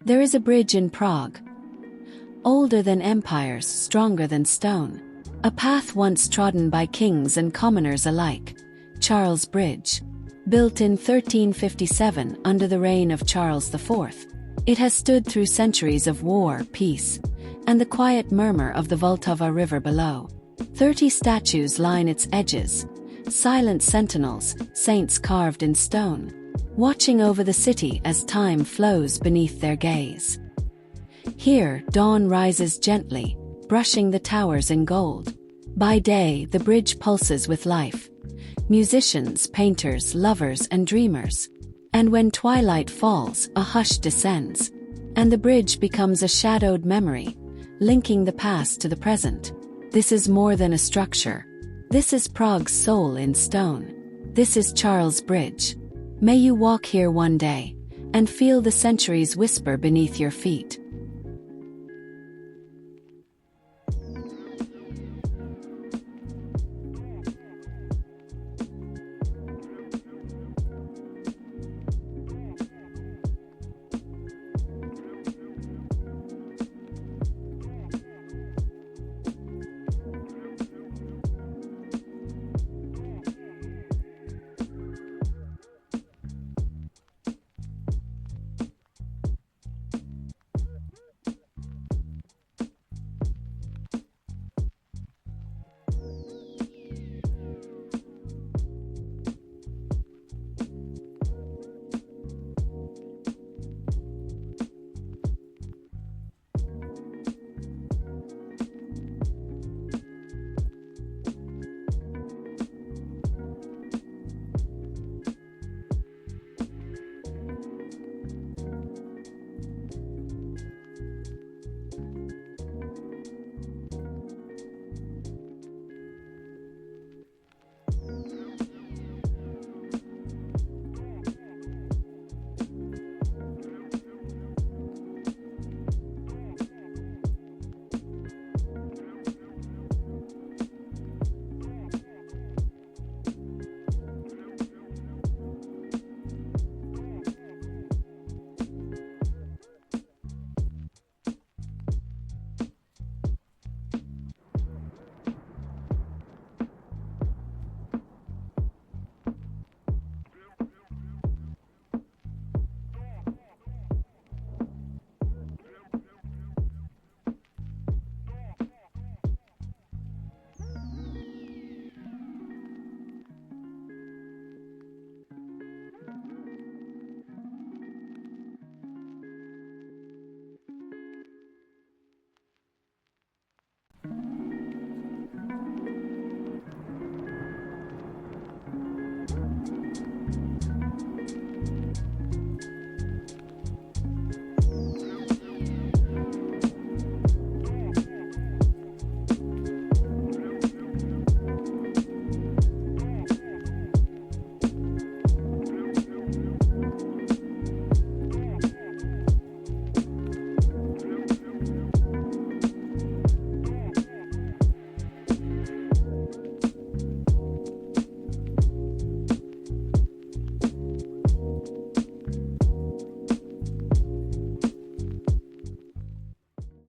There is a bridge in Prague. Older than empires, stronger than stone. A path once trodden by kings and commoners alike. Charles Bridge. Built in 1357 under the reign of Charles IV. It has stood through centuries of war, peace, and the quiet murmur of the Vltava River below. 30 statues line its edges. Silent sentinels, saints carved in stone, watching over the city as time flows beneath their gaze. Here, dawn rises gently, brushing the towers in gold. By day, the bridge pulses with life. Musicians, painters, lovers, and dreamers. And when twilight falls, a hush descends, and the bridge becomes a shadowed memory, linking the past to the present. This is more than a structure. This is Prague's soul in stone. This is Charles Bridge. May you walk here one day, and feel the centuries whisper beneath your feet.